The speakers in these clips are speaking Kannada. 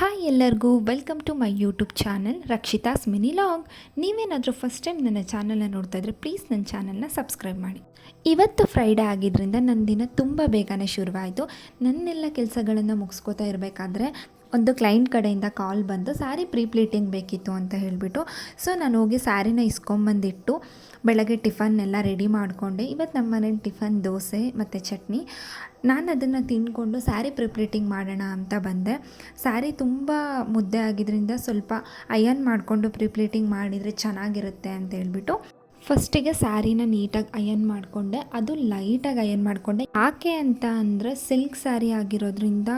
ಹಾಯ್ ಎಲ್ಲರಿಗೂ welcome to my YouTube channel Rakshita's mini log. ನೀವೇನಾದರೂ ಫಸ್ಟ್ ಟೈಮ್ ನನ್ನ ಚಾನಲ್ನ ನೋಡ್ತಾ ಇದ್ದರೆ ಪ್ಲೀಸ್ ನನ್ನ ಚಾನಲ್ನ ಸಬ್ಸ್ಕ್ರೈಬ್ ಮಾಡಿ. ಇವತ್ತು ಫ್ರೈಡೇ ಆಗಿದ್ದರಿಂದ ನನ್ನ ದಿನ ತುಂಬ ಬೇಗನೆ ಶುರುವಾಯಿತು. ನನ್ನೆಲ್ಲ ಕೆಲಸಗಳನ್ನು ಮುಗಿಸ್ಕೋತಾ ಇರಬೇಕಾದ್ರೆ ಒಂದು ಕ್ಲೈಂಟ್ ಕಡೆಯಿಂದ ಕಾಲ್ ಬಂದು ಸ್ಯಾರಿ ಪ್ಲೀಟಿಂಗ್ ಬೇಕಿತ್ತು ಅಂತ ಹೇಳಿಬಿಟ್ಟು ನಾನು ಹೋಗಿ ಸ್ಯಾರಿನ ಇಸ್ಕೊಂಬಂದಿಟ್ಟು ಬೆಳಗ್ಗೆ ಟಿಫನ್ನೆಲ್ಲ ರೆಡಿ ಮಾಡಿಕೊಂಡೆ. ಇವತ್ತು ನಮ್ಮ ಮನೇಲಿ ಟಿಫನ್ ದೋಸೆ ಮತ್ತು ಚಟ್ನಿ. ನಾನು ಅದನ್ನು ತಿಂದ್ಕೊಂಡು ಸ್ಯಾರಿ ಪ್ಲೀಟಿಂಗ್ ಮಾಡೋಣ ಅಂತ ಬಂದೆ. ಸ್ಯಾರಿ ತುಂಬ ಮುದ್ದೆ ಆಗಿದ್ದರಿಂದ ಸ್ವಲ್ಪ ಅಯನ್ ಮಾಡಿಕೊಂಡು ಪ್ಲೀಟಿಂಗ್ ಮಾಡಿದರೆ ಚೆನ್ನಾಗಿರುತ್ತೆ ಅಂತ ಹೇಳ್ಬಿಟ್ಟು ಫಸ್ಟಿಗೆ ಸ್ಯಾರಿನ ನೀಟಾಗಿ ಅಯನ್ ಮಾಡಿಕೊಂಡೆ. ಅದು ಲೈಟಾಗಿ ಅಯನ್ ಮಾಡಿಕೊಂಡೆ. ಯಾಕೆ ಅಂತ ಅಂದರೆ ಸಿಲ್ಕ್ ಸ್ಯಾರಿ ಆಗಿರೋದ್ರಿಂದ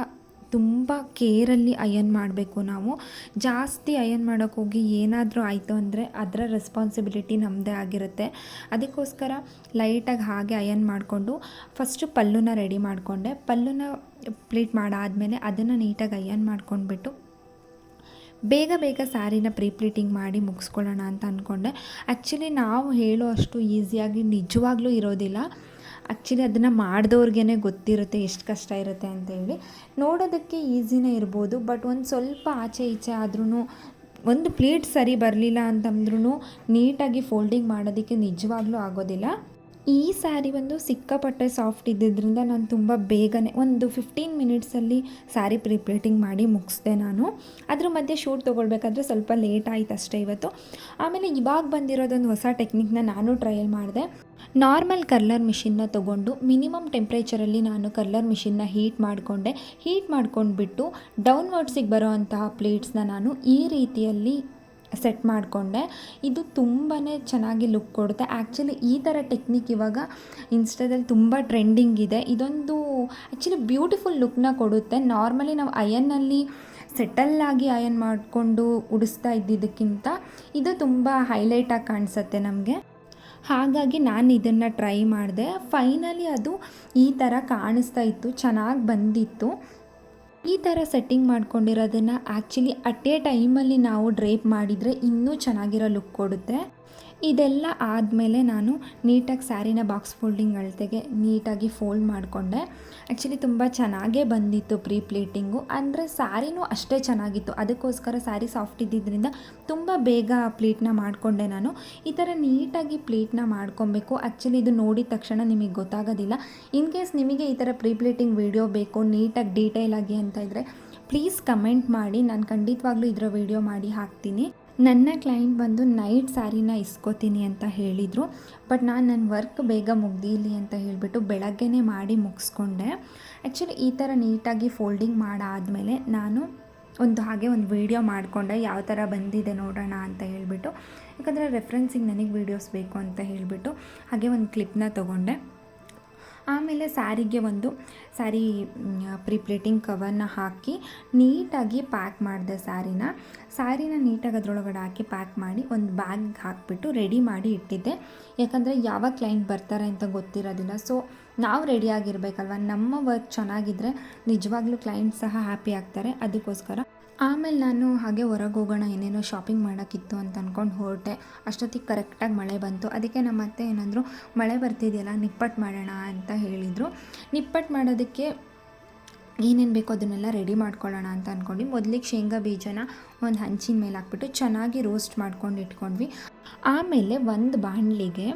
ತುಂಬ ಕೇರಲ್ಲಿ ಅಯನ್ ಮಾಡಬೇಕು. ನಾವು ಜಾಸ್ತಿ ಅಯನ್ ಮಾಡೋಕ್ಕೋಗಿ ಏನಾದರೂ ಆಯಿತು ಅಂದರೆ ಅದರ ರೆಸ್ಪಾನ್ಸಿಬಿಲಿಟಿ ನಮ್ಮದೇ ಆಗಿರುತ್ತೆ. ಅದಕ್ಕೋಸ್ಕರ ಲೈಟಾಗಿ ಹಾಗೆ ಅಯನ್ ಮಾಡಿಕೊಂಡು ಫಸ್ಟು ಪಲ್ಲುನ ರೆಡಿ ಮಾಡಿಕೊಂಡೆ. ಪಲ್ಲುನ ಪ್ಲೀಟ್ ಮಾಡಾದಮೇಲೆ ಅದನ್ನು ನೀಟಾಗಿ ಅಯನ್ ಮಾಡ್ಕೊಂಡ್ಬಿಟ್ಟು ಬೇಗ ಸ್ಯಾರಿನ ಪ್ಲೀಟಿಂಗ್ ಮಾಡಿ ಮುಗಿಸ್ಕೊಳ್ಳೋಣ ಅಂತ ಅಂದ್ಕೊಂಡೆ. ಆ್ಯಕ್ಚುಲಿ ನಾವು ಹೇಳೋ ಅಷ್ಟು ಈಸಿಯಾಗಿ ನಿಜವಾಗ್ಲೂ ಇರೋದಿಲ್ಲ. ಆ್ಯಕ್ಚುಲಿ ಅದನ್ನು ಮಾಡಿದವ್ರಿಗೇ ಗೊತ್ತಿರುತ್ತೆ ಎಷ್ಟು ಕಷ್ಟ ಇರುತ್ತೆ ಅಂತೇಳಿ. ನೋಡೋದಕ್ಕೆ ಈಸಿನೇ ಇರ್ಬೋದು, ಬಟ್ ಒಂದು ಸ್ವಲ್ಪ ಆಚೆ ಈಚೆ ಆದ್ರೂ ಒಂದು ಪ್ಲೀಟ್ ಸರಿ ಬರಲಿಲ್ಲ ಅಂತಂದ್ರೂ ನೀಟಾಗಿ ಫೋಲ್ಡಿಂಗ್ ಮಾಡೋದಕ್ಕೆ ನಿಜವಾಗ್ಲೂ ಆಗೋದಿಲ್ಲ. ಈ ಸ್ಯಾರಿ ಒಂದು ಸಿಕ್ಕಾಪಟ್ಟೆ ಸಾಫ್ಟ್ ಇದ್ದಿದ್ದರಿಂದ ನಾನು ತುಂಬ ಬೇಗನೆ ಒಂದು 15 ಮಿನಿಟ್ಸಲ್ಲಿ ಸ್ಯಾರಿ ಪ್ಲೀಟಿಂಗ್ ಮಾಡಿ ಮುಗಿಸ್ದೆ. ನಾನು ಅದ್ರ ಮಧ್ಯೆ ಶೂಟ್ ತೊಗೊಳ್ಬೇಕಾದ್ರೆ ಸ್ವಲ್ಪ ಲೇಟ್ ಆಯಿತು ಅಷ್ಟೇ ಇವತ್ತು. ಆಮೇಲೆ ಇವಾಗ ಬಂದಿರೋದೊಂದು ಹೊಸ ಟೆಕ್ನಿಕ್ನ ನಾನು ಟ್ರಯಲ್ ಮಾಡಿದೆ. ನಾರ್ಮಲ್ ಕರ್ಲರ್ ಮಿಷಿನ್ನ ತೊಗೊಂಡು ಮಿನಿಮಮ್ ಟೆಂಪ್ರೇಚರಲ್ಲಿ ನಾನು ಕರ್ಲರ್ ಮಿಷಿನ್ನ ಹೀಟ್ ಮಾಡ್ಕೊಂಡ್ಬಿಟ್ಟು ಡೌನ್ವರ್ಡ್ಸಿಗೆ ಬರೋ ಅಂತಹ ಪ್ಲೇಟ್ಸ್ನ ನಾನು ಈ ರೀತಿಯಲ್ಲಿ ಸೆಟ್ ಮಾಡಿಕೊಂಡೆ. ಇದು ತುಂಬಾ ಚೆನ್ನಾಗಿ ಲುಕ್ ಕೊಡುತ್ತೆ. ಆ್ಯಕ್ಚುಲಿ ಈ ಥರ ಟೆಕ್ನಿಕ್ ಇವಾಗ ಇನ್ಸ್ಟಾದಲ್ಲಿ ತುಂಬ ಟ್ರೆಂಡಿಂಗ್ ಇದೆ. ಇದೊಂದು ಆ್ಯಕ್ಚುಲಿ ಬ್ಯೂಟಿಫುಲ್ ಲುಕ್ನ ಕೊಡುತ್ತೆ. ನಾರ್ಮಲಿ ನಾವು ಅಯನ್ನಲ್ಲಿ ಸೆಟಲ್ಲಾಗಿ ಅಯನ್ ಮಾಡಿಕೊಂಡು ಉಡಿಸ್ತಾ ಇದ್ದಿದ್ದಕ್ಕಿಂತ ಇದು ತುಂಬ ಹೈಲೈಟಾಗಿ ಕಾಣಿಸುತ್ತೆ ನಮಗೆ. ಹಾಗಾಗಿ ನಾನು ಇದನ್ನು ಟ್ರೈ ಮಾಡಿದೆ. ಫೈನಲಿ ಅದು ಈ ಥರ ಕಾಣಿಸ್ತಾ ಇತ್ತು, ಚೆನ್ನಾಗಿ ಬಂದಿತ್ತು. ಈ ಥರ ಸೆಟ್ಟಿಂಗ್ ಮಾಡ್ಕೊಂಡಿರೋದನ್ನು ಆ್ಯಕ್ಚುಲಿ ಅಟ್ ಎ ಟೈಮಲ್ಲಿ ನಾವು ಡ್ರೇಪ್ ಮಾಡಿದರೆ ಇನ್ನೂ ಚೆನ್ನಾಗಿರೋ ಲುಕ್ ಕೊಡುತ್ತೆ. ಇದೆಲ್ಲ ಆದಮೇಲೆ ನಾನು ನೀಟಾಗಿ ಸ್ಯಾರಿನ ಬಾಕ್ಸ್ ಫೋಲ್ಡಿಂಗ್ ಅಳತೆಗೆ ನೀಟಾಗಿ ಫೋಲ್ಡ್ ಮಾಡಿಕೊಂಡೆ. ಆ್ಯಕ್ಚುಲಿ ತುಂಬ ಚೆನ್ನಾಗೇ ಬಂದಿತ್ತು ಪ್ಲೀಟಿಂಗು. ಅಂದರೆ ಸ್ಯಾರಿನೂ ಅಷ್ಟೇ ಚೆನ್ನಾಗಿತ್ತು. ಅದಕ್ಕೋಸ್ಕರ ಸ್ಯಾರಿ ಸಾಫ್ಟ್ ಇದ್ದಿದ್ದರಿಂದ ತುಂಬ ಬೇಗ ಪ್ಲೀಟ್ನ ಮಾಡಿಕೊಂಡೆ ನಾನು. ಈ ಥರ ನೀಟಾಗಿ ಪ್ಲೀಟ್ನ ಮಾಡ್ಕೊಬೇಕು. ಆ್ಯಕ್ಚುಲಿ ಇದು ನೋಡಿದ ತಕ್ಷಣ ನಿಮಗೆ ಗೊತ್ತಾಗೋದಿಲ್ಲ. ಇನ್ ಕೇಸ್ ನಿಮಗೆ ಈ ಥರ ಪ್ಲೀಟಿಂಗ್ ವಿಡಿಯೋ ಬೇಕು ನೀಟಾಗಿ ಡೀಟೇಲಾಗಿ ಅಂತ ಇದ್ದರೆ ಪ್ಲೀಸ್ ಕಮೆಂಟ್ ಮಾಡಿ. ನಾನು ಖಂಡಿತವಾಗ್ಲೂ ಇದರ ವಿಡಿಯೋ ಮಾಡಿ ಹಾಕ್ತೀನಿ. ನನ್ನ ಕ್ಲೈಂಟ್ ಬಂದು ನೈಟ್ ಸ್ಯಾರಿನ ಇಸ್ಕೋತೀನಿ ಅಂತ ಹೇಳಿದರು, ಬಟ್ ನನ್ನ ವರ್ಕ್ ಬೇಗ ಮುಗ್ದಿರಲಿ ಅಂತ ಹೇಳಿಬಿಟ್ಟು ಬೆಳಗ್ಗೆನೇ ಮಾಡಿ ಮುಗಿಸ್ಕೊಂಡೆ. ಆ್ಯಕ್ಚುಲಿ ಈ ಥರ ನೀಟಾಗಿ ಫೋಲ್ಡಿಂಗ್ ಮಾಡಾದಮೇಲೆ ನಾನು ಹಾಗೆ ಒಂದು ವೀಡಿಯೋ ಮಾಡಿಕೊಂಡೆ, ಯಾವ ಥರ ಬಂದಿದೆ ನೋಡೋಣ ಅಂತ ಹೇಳಿಬಿಟ್ಟು. ಯಾಕಂದರೆ ರೆಫ್ರೆನ್ಸಿಗೆ ನನಗೆ ವೀಡಿಯೋಸ್ ಬೇಕು ಅಂತ ಹೇಳಿಬಿಟ್ಟು ಹಾಗೆ ಒಂದು ಕ್ಲಿಪ್ನ ತೊಗೊಂಡೆ. ಆಮೇಲೆ ಸ್ಯಾರಿಗೆ ಒಂದು ಸ್ಯಾರಿ ಪ್ಲೀಟಿಂಗ್ ಕವರ್ನ ಹಾಕಿ ನೀಟಾಗಿ ಪ್ಯಾಕ್ ಮಾಡಿದೆ. ಸ್ಯಾರಿನ ನೀಟಾಗಿ ಅದರೊಳಗಡೆ ಹಾಕಿ ಪ್ಯಾಕ್ ಮಾಡಿ ಒಂದು ಬ್ಯಾಗ್ ಹಾಕಿಬಿಟ್ಟು ರೆಡಿ ಮಾಡಿ ಇಟ್ಟಿದ್ದೆ. ಯಾಕಂದರೆ ಯಾವಾಗ ಕ್ಲೈಂಟ್ ಬರ್ತಾರೆ ಅಂತ ಗೊತ್ತಿರೋದಿಲ್ಲ. ಸೊ ನಾವು ರೆಡಿಯಾಗಿರಬೇಕಲ್ವ. ನಮ್ಮ ವರ್ಕ್ ಚೆನ್ನಾಗಿದ್ದರೆ ನಿಜವಾಗ್ಲೂ ಕ್ಲೈಂಟ್ ಸಹ ಹ್ಯಾಪಿ ಆಗ್ತಾರೆ. ಅದಕ್ಕೋಸ್ಕರ ಆಮೇಲೆ ನಾನು ಹಾಗೆ ಹೊರಗೆ ಹೋಗೋಣ ಏನೇನೋ ಶಾಪಿಂಗ್ ಮಾಡೋಕ್ಕಿತ್ತು ಅಂತ ಅಂದ್ಕೊಂಡು ಹೊರಟೆ. ಅಷ್ಟೊತ್ತಿಗೆ ಕರೆಕ್ಟಾಗಿ ಮಳೆ ಬಂತು. ಅದಕ್ಕೆ ನಮ್ಮ ಅತ್ತೆ ಏನಂದರು, ಮಳೆ ಬರ್ತಿದೆಯಲ್ಲ ನಿಪ್ಪಟ್ಟು ಮಾಡೋಣ ಅಂತ ಹೇಳಿದರು. ನಿಪ್ಪಟ್ಟು ಮಾಡೋದಕ್ಕೆ ಏನೇನು ಬೇಕೋ ಅದನ್ನೆಲ್ಲ ರೆಡಿ ಮಾಡ್ಕೊಳ್ಳೋಣ ಅಂತ ಅಂದ್ಕೊಂಡ್ವಿ. ಮೊದಲಿಗೆ ಶೇಂಗಾ ಬೀಜನ ಒಂದು ಹಂಚಿನ ಮೇಲೆ ಹಾಕ್ಬಿಟ್ಟು ಚೆನ್ನಾಗಿ ರೋಸ್ಟ್ ಮಾಡ್ಕೊಂಡು ಇಟ್ಕೊಂಡ್ವಿ. ಆಮೇಲೆ ಒಂದು ಬಾಣಲಿಗೆ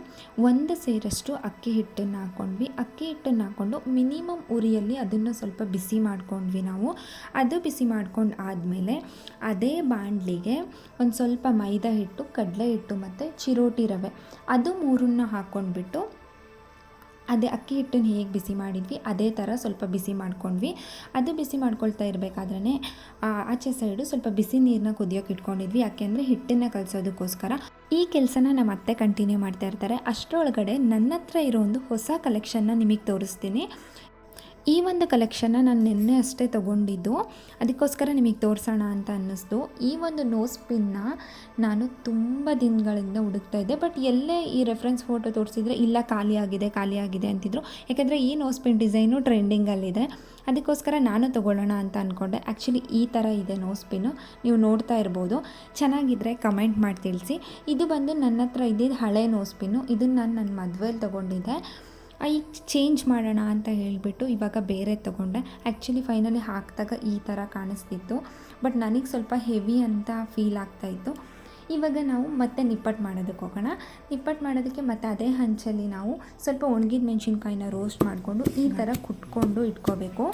1 ಸೇರಷ್ಟು ಅಕ್ಕಿ ಹಿಟ್ಟನ್ನು ಹಾಕ್ಕೊಂಡ್ವಿ. ಅಕ್ಕಿ ಹಿಟ್ಟನ್ನು ಹಾಕ್ಕೊಂಡು ಮಿನಿಮಮ್ ಉರಿಯಲ್ಲಿ ಅದನ್ನು ಸ್ವಲ್ಪ ಬಿಸಿ ಮಾಡ್ಕೊಂಡ್ವಿ ನಾವು. ಅದು ಬಿಸಿ ಮಾಡ್ಕೊಂಡು ಆದಮೇಲೆ ಅದೇ ಬಾಣಲಿಗೆ ಒಂದು ಸ್ವಲ್ಪ ಮೈದಾ ಹಿಟ್ಟು, ಕಡಲೆ ಹಿಟ್ಟು ಮತ್ತು ಚಿರೋಟಿ ರವೆ ಅದು 3 ಹಾಕ್ಕೊಂಡ್ಬಿಟ್ಟು ಅದೇ ಅಕ್ಕಿ ಹಿಟ್ಟನ್ನು ಹೇಗೆ ಬಿಸಿ ಮಾಡಿದ್ವಿ ಅದೇ ಥರ ಸ್ವಲ್ಪ ಬಿಸಿ ಮಾಡ್ಕೊಂಡ್ವಿ. ಅದು ಬಿಸಿ ಮಾಡ್ಕೊಳ್ತಾ ಇರಬೇಕಾದ್ರೆ ಆಚೆ ಸೈಡು ಸ್ವಲ್ಪ ಬಿಸಿ ನೀರನ್ನ ಕುದಿಯೋಕೆ ಇಟ್ಕೊಂಡಿದ್ವಿ. ಯಾಕೆಂದರೆ ಹಿಟ್ಟನ್ನು ಕಲಸೋದಕ್ಕೋಸ್ಕರ. ಈ ಕೆಲಸನ ನಮ್ಮ ಅತ್ತೆ ಕಂಟಿನ್ಯೂ ಮಾಡ್ತಾ ಇರ್ತಾರೆ. ಅಷ್ಟರೊಳಗಡೆ ನನ್ನ ಹತ್ರ ಇರೋ ಒಂದು ಹೊಸ ಕಲೆಕ್ಷನ್ನ ನಿಮಗೆ ತೋರಿಸ್ತೀನಿ. ಈ ಒಂದು ಕಲೆಕ್ಷನ್ನ ನಾನು ನಿನ್ನೆ ಅಷ್ಟೇ ತೊಗೊಂಡಿದ್ದು, ಅದಕ್ಕೋಸ್ಕರ ನಿಮಗೆ ತೋರಿಸೋಣ ಅಂತ ಅನ್ನಿಸ್ತು. ಈ ಒಂದು ನೋಸ್ ಪಿನ್ನ ನಾನು ತುಂಬ ದಿನಗಳಿಂದ ಹುಡುಕ್ತಾ ಇದ್ದೆ, ಬಟ್ ಎಲ್ಲೇ ಈ ರೆಫರೆನ್ಸ್ ಫೋಟೋ ತೋರಿಸಿದರೆ ಇಲ್ಲ ಖಾಲಿ ಆಗಿದೆ ಅಂತಿದ್ರು. ಯಾಕೆಂದರೆ ಈ ನೋಸ್ ಪಿನ್ ಡಿಸೈನು ಟ್ರೆಂಡಿಂಗಲ್ಲಿದೆ. ಅದಕ್ಕೋಸ್ಕರ ನಾನು ತೊಗೊಳ್ಳೋಣ ಅಂತ ಅಂದ್ಕೊಂಡೆ. ಆ್ಯಕ್ಚುಲಿ ಈ ಥರ ಇದೆ ನೋಸ್ ಪಿನ್ನು, ನೀವು ನೋಡ್ತಾ ಇರ್ಬೋದು. ಚೆನ್ನಾಗಿದ್ದರೆ ಕಮೆಂಟ್ ಮಾಡಿ ತಿಳಿಸಿ. ಇದು ಬಂದು ನನ್ನ ಹತ್ರ ಇದ್ದಿದ್ದು ಹಳೆ ನೋಸ್ ಪಿನ್ನು. ಇದನ್ನು ನಾನು ನನ್ನ ಮದುವೆಯಲ್ಲಿ ತೊಗೊಂಡಿದ್ದೆ. ಈಗ ಚೇಂಜ್ ಮಾಡೋಣ ಅಂತ ಹೇಳಿಬಿಟ್ಟು ಇವಾಗ ಬೇರೆ ತೊಗೊಂಡೆ. ಆ್ಯಕ್ಚುಲಿ ಫೈನಲಿ ಹಾಕಿದಾಗ ಈ ಥರ ಕಾಣಿಸ್ತಿತ್ತು, ಬಟ್ ನನಗೆ ಸ್ವಲ್ಪ ಹೆವಿ ಅಂತ ಫೀಲ್ ಆಗ್ತಾಯಿತ್ತು. ಇವಾಗ ನಾವು ಮತ್ತೆ ನಿಪ್ಪಟ್ಟು ಮಾಡೋದಕ್ಕೆ ಹೋಗೋಣ. ನಿಪ್ಪಟ್ಟು ಮಾಡೋದಕ್ಕೆ ಮತ್ತು ಅದೇ ಹಂಚಲ್ಲಿ ನಾವು ಸ್ವಲ್ಪ ಒಣಗಿದ ಮೆಣಸಿನ್ಕಾಯಿನ ರೋಸ್ಟ್ ಮಾಡಿಕೊಂಡು ಈ ಥರ ಕುಟ್ಕೊಂಡು ಇಟ್ಕೋಬೇಕು.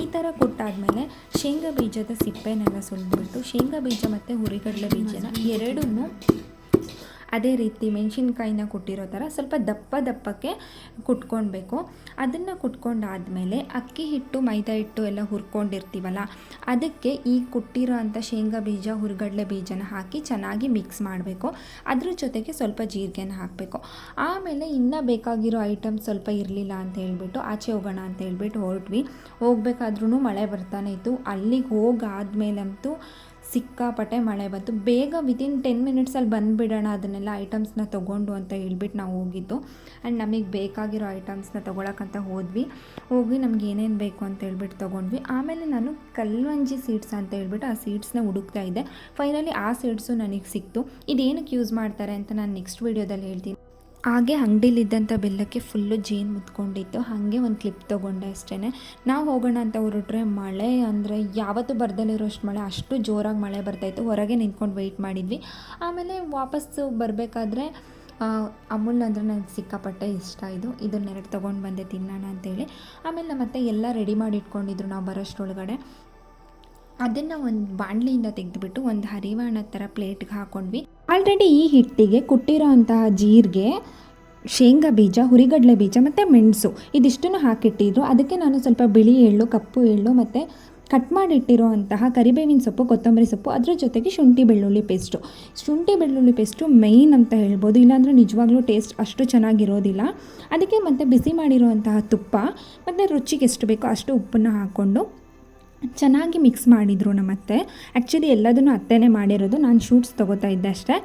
ಈ ಥರ ಕುಟ್ಟಾದಮೇಲೆ ಶೇಂಗಾ ಬೀಜದ ಸಿಪ್ಪೆನೆಲ್ಲ ಸುಲಿದ್ಬಿಟ್ಟು ಶೇಂಗಾ ಬೀಜ ಮತ್ತು ಹುರಿಗಡಲೆ ಬೀಜನ ಎರಡನ್ನೂ ಅದೇ ರೀತಿ ಮೆಣಸಿನ್ಕಾಯಿನ ಕುಟ್ಟಿರೋ ಥರ ಸ್ವಲ್ಪ ದಪ್ಪಕ್ಕೆ ಕುಟ್ಕೊಳ್ಬೇಕು. ಅದನ್ನು ಕುಟ್ಕೊಂಡಾದಮೇಲೆ ಅಕ್ಕಿ ಹಿಟ್ಟು ಮೈದಾ ಹಿಟ್ಟು ಎಲ್ಲ ಹುರ್ಕೊಂಡಿರ್ತೀವಲ್ಲ, ಅದಕ್ಕೆ ಈ ಕುಟ್ಟಿರೋ ಅಂಥ ಶೇಂಗಾ ಬೀಜ ಹುರಿಗಡಲೆ ಬೀಜನ ಹಾಕಿ ಚೆನ್ನಾಗಿ ಮಿಕ್ಸ್ ಮಾಡಬೇಕು. ಅದ್ರ ಜೊತೆಗೆ ಸ್ವಲ್ಪ ಜೀರಿಗೆನ ಹಾಕಬೇಕು. ಆಮೇಲೆ ಇನ್ನೂ ಬೇಕಾಗಿರೋ ಐಟಮ್ ಸ್ವಲ್ಪ ಇರಲಿಲ್ಲ ಅಂತ ಹೇಳ್ಬಿಟ್ಟು ಆಚೆ ಹೋಗೋಣ ಅಂತ ಹೇಳ್ಬಿಟ್ಟು ಹೊರಟ್ವಿ. ಹೋಗ್ಬೇಕಾದ್ರೂ ಮಳೆ ಬರ್ತಾನೆ ಇತ್ತು. ಅಲ್ಲಿಗೆ ಹೋಗಾದ್ಮೇಲಂತೂ ಸಿಕ್ಕಾಪಟ್ಟೆ ಮಳೆ ಬಂತು. ಬೇಗ ವಿತಿನ್ 10 ಮಿನಿಟ್ಸಲ್ಲಿ ಬಂದುಬಿಡೋಣ ಅದನ್ನೆಲ್ಲ ಐಟಮ್ಸ್ನ ತೊಗೊಂಡು ಅಂತ ಹೇಳ್ಬಿಟ್ಟು ನಾವು ಹೋಗಿದ್ದು. ಆ್ಯಂಡ್ ನಮಗೆ ಬೇಕಾಗಿರೋ ಐಟಮ್ಸ್ನ ತೊಗೊಳಕ್ಕಂತ ಹೋಗಿ ನಮ್ಗೆ ಏನೇನು ಬೇಕು ಅಂತ ಹೇಳ್ಬಿಟ್ಟು ತೊಗೊಂಡ್ವಿ. ಆಮೇಲೆ ನಾನು ಕಲ್ವಂಜಿ ಸೀಡ್ಸ್ ಅಂತ ಹೇಳ್ಬಿಟ್ಟು ಆ ಸೀಡ್ಸ್ನ ಹುಡುಕ್ತಾ ಇದ್ದೆ. ಫೈನಲಿ ಆ ಸೀಡ್ಸು ನನಗೆ ಸಿಕ್ತು. ಇದೇನಕ್ಕೆ ಯೂಸ್ ಮಾಡ್ತಾರೆ ಅಂತ ನಾನು ನೆಕ್ಸ್ಟ್ ವೀಡಿಯೋದಲ್ಲಿ ಹೇಳ್ತೀನಿ. ಹಾಗೆ ಅಂಗಡಿಲಿದ್ದಂಥ ಬೆಲ್ಲಕ್ಕೆ ಫುಲ್ಲು ಜೇನು ಮುತ್ಕೊಂಡಿತ್ತು. ಹಾಗೆ ಒಂದು ಕ್ಲಿಪ್ ತೊಗೊಂಡೆ ಅಷ್ಟೇ. ನಾವು ಹೋಗೋಣ ಅಂತ ಹೊರಟ್ರೆ ಮಳೆ ಅಂದರೆ ಯಾವತ್ತೂ ಬರ್ದಲ್ಲಿರೋಷ್ಟು ಮಳೆ, ಅಷ್ಟು ಜೋರಾಗಿ ಮಳೆ ಬರ್ತಾಯಿತ್ತು. ಹೊರಗೆ ನಿಂತ್ಕೊಂಡು ವೆಯ್ಟ್ ಮಾಡಿದ್ವಿ. ಆಮೇಲೆ ವಾಪಸ್ಸು ಬರಬೇಕಾದ್ರೆ ಅಮೂಲ್ ಅಂದರೆ ನನಗೆ ಸಿಕ್ಕಾಪಟ್ಟೆ ಇಷ್ಟ. ಇದನ್ನೆರಡು ತೊಗೊಂಡು ಬಂದೆ ತಿನ್ನೋಣ ಅಂತೇಳಿ. ಆಮೇಲೆ ಮತ್ತೆ ಎಲ್ಲ ರೆಡಿ ಮಾಡಿ ಇಟ್ಕೊಂಡಿದ್ರು ನಾವು ಬರೋಷ್ಟರೊಳಗಡೆ. ಅದನ್ನು ಒಂದು ಬಾಣಲಿಯಿಂದ ತೆಗೆದುಬಿಟ್ಟು ಒಂದು ಹರಿವಾಣ ಥರ ಪ್ಲೇಟ್ಗೆ ಹಾಕ್ಕೊಂಡ್ವಿ. ಆಲ್ರೆಡಿ ಈ ಹಿಟ್ಟಿಗೆ ಕುಟ್ಟಿರೋ ಅಂತಹ ಜೀರಿಗೆ, ಶೇಂಗಾ ಬೀಜ, ಹುರಿಗಡಲೆ ಬೀಜ ಮತ್ತು ಮೆಣಸು ಇದಿಷ್ಟನ್ನು ಹಾಕಿಟ್ಟಿದ್ರು. ಅದಕ್ಕೆ ನಾನು ಸ್ವಲ್ಪ ಬಿಳಿ ಎಳ್ಳು, ಕಪ್ಪು ಎಳ್ಳು ಮತ್ತು ಕಟ್ ಮಾಡಿಟ್ಟಿರೋ ಅಂತಹ ಕರಿಬೇವಿನ ಸೊಪ್ಪು, ಕೊತ್ತಂಬರಿ ಸೊಪ್ಪು, ಅದರ ಜೊತೆಗೆ ಶುಂಠಿ ಬೆಳ್ಳುಳ್ಳಿ ಪೇಸ್ಟು ಮೇಯ್ನ್ ಅಂತ ಹೇಳ್ಬೋದು. ಇಲ್ಲಾಂದರೆ ನಿಜವಾಗ್ಲೂ ಟೇಸ್ಟ್ ಅಷ್ಟು ಚೆನ್ನಾಗಿರೋದಿಲ್ಲ. ಅದಕ್ಕೆ ಮತ್ತು ಬಿಸಿ ಮಾಡಿರೋ ಅಂತಹ ತುಪ್ಪ ಮತ್ತು ರುಚಿಗೆ ಎಷ್ಟು ಬೇಕೋ ಅಷ್ಟು ಉಪ್ಪನ್ನು ಹಾಕ್ಕೊಂಡು ಚೆನ್ನಾಗಿ ಮಿಕ್ಸ್ ಮಾಡಿದರು ನಮ್ಮತ್ತೆ. ಆ್ಯಕ್ಚುಲಿ ಎಲ್ಲದನ್ನು ಅತ್ತೆನೇ ಮಾಡಿರೋದು, ನಾನು ಶೂಟ್ಸ್ ತೊಗೋತಾ ಇದ್ದೆ ಅಷ್ಟೇ.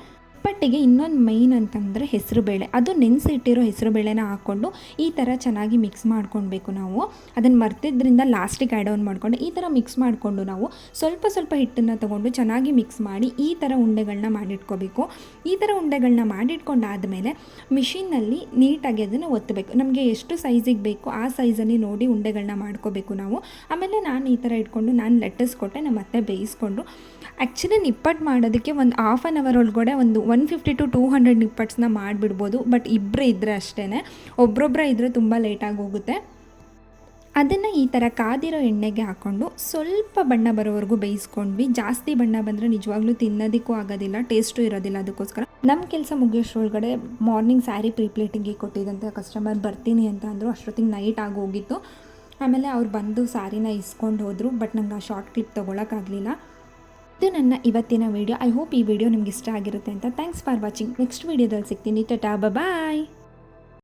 ನಿಪ್ಪಟ್ಟಿಗೆ ಇನ್ನೊಂದು ಮೈನ್ ಅಂತಂದರೆ ಹೆಸರುಬೇಳೆ. ಅದು ನೆನೆಸಿಟ್ಟಿರೋ ಹೆಸರುಬೇಳೆನ ಹಾಕ್ಕೊಂಡು ಈ ಥರ ಚೆನ್ನಾಗಿ ಮಿಕ್ಸ್ ಮಾಡ್ಕೊಳ್ಬೇಕು. ನಾವು ಅದನ್ನು ಮರ್ತಿದ್ರಿಂದ ಲಾಸ್ಟಿಗೆ ಆ್ಯಡ್ ಆನ್ ಮಾಡಿಕೊಂಡು ಈ ಥರ ಮಿಕ್ಸ್ ಮಾಡಿಕೊಂಡು ನಾವು ಸ್ವಲ್ಪ ಹಿಟ್ಟನ್ನು ತೊಗೊಂಡು ಚೆನ್ನಾಗಿ ಮಿಕ್ಸ್ ಮಾಡಿ ಈ ಥರ ಉಂಡೆಗಳನ್ನ ಮಾಡಿಟ್ಕೋಬೇಕು. ಈ ಥರ ಉಂಡೆಗಳನ್ನ ಮಾಡಿಟ್ಕೊಂಡಾದಮೇಲೆ ಮಿಷಿನ್ನಲ್ಲಿ ನೀಟಾಗಿ ಅದನ್ನು ಒತ್ತಬೇಕು. ನಮಗೆ ಎಷ್ಟು ಸೈಜಿಗೆ ಬೇಕು ಆ ಸೈಜಲ್ಲಿ ನೋಡಿ ಉಂಡೆಗಳನ್ನ ಮಾಡ್ಕೋಬೇಕು ನಾವು. ಆಮೇಲೆ ನಾನು ಈ ಥರ ಇಟ್ಕೊಂಡು ನಾನು ಲಟ್ಟಿಸ್ಕೊಟ್ಟೆ, ನಮ್ಮ ಅತ್ತೆ ಬೇಯಿಸ್ಕೊಂಡು. ಆ್ಯಕ್ಚುಲಿ ನಿಪ್ಪಟ್ಟು ಮಾಡೋದಕ್ಕೆ ಒಂದು ಹಾಫ್ ಆನ್ ಅವರ್ ಒಳಗಡೆ ಒಂದು 150 to 200 ನಿಪ್ಪಟ್ಸ್ನ ಮಾಡಿಬಿಡ್ಬೋದು. ಬಟ್ ಇಬ್ಬರೇ ಇದ್ದರೆ ಅಷ್ಟೇ, ಒಬ್ಬರೊಬ್ಬರೇ ಇದ್ದರೆ ತುಂಬ ಲೇಟಾಗಿ ಹೋಗುತ್ತೆ. ಅದನ್ನು ಈ ಥರ ಕಾದಿರೋ ಎಣ್ಣೆಗೆ ಹಾಕ್ಕೊಂಡು ಸ್ವಲ್ಪ ಬಣ್ಣ ಬರೋವರೆಗೂ ಬೇಯಿಸ್ಕೊಂಡ್ವಿ. ಜಾಸ್ತಿ ಬಣ್ಣ ಬಂದರೆ ನಿಜವಾಗ್ಲೂ ತಿನ್ನೋದಕ್ಕೂ ಆಗೋದಿಲ್ಲ, ಟೇಸ್ಟು ಇರೋದಿಲ್ಲ. ಅದಕ್ಕೋಸ್ಕರ ನಮ್ಮ ಕೆಲಸ ಮುಗಿಯೋಷ್ಟ್ರೊಳಗಡೆ ಮಾರ್ನಿಂಗ್ ಸ್ಯಾರಿ ಪ್ರೀಪ್ಲೇಟಿಂಗಿಗೆ ಕೊಟ್ಟಿದ್ದಂಥ ಕಸ್ಟಮರ್ ಬರ್ತೀನಿ ಅಂತ ಅಂದರು. ಅಷ್ಟೊತ್ತಿಗೆ ನೈಟ್ ಆಗೋಗಿತ್ತು. ಆಮೇಲೆ ಅವ್ರು ಬಂದು ಸ್ಯಾರಿನ ಇಸ್ಕೊಂಡು ಹೋದರು. ಬಟ್ ನಂಗೆ ಆ ಶಾರ್ಟ್ ಕ್ಲಿಪ್ ತೊಗೊಳಕ್ಕಾಗಲಿಲ್ಲ. ಇದು ನನ್ನ ಇವತ್ತಿನ ವೀಡಿಯೋ. ಐ ಹೋಪ್ ಈ ವಿಡಿಯೋ ನಿಮ್ಗೆ ಇಷ್ಟ ಆಗಿರುತ್ತೆ ಅಂತ. Thanks for watching. ನೆಕ್ಸ್ಟ್ ವೀಡಿಯೋದಲ್ಲಿ ಸಿಗ್ತೀನಿ. ಟಾಟಾ, ಬಾಯ್.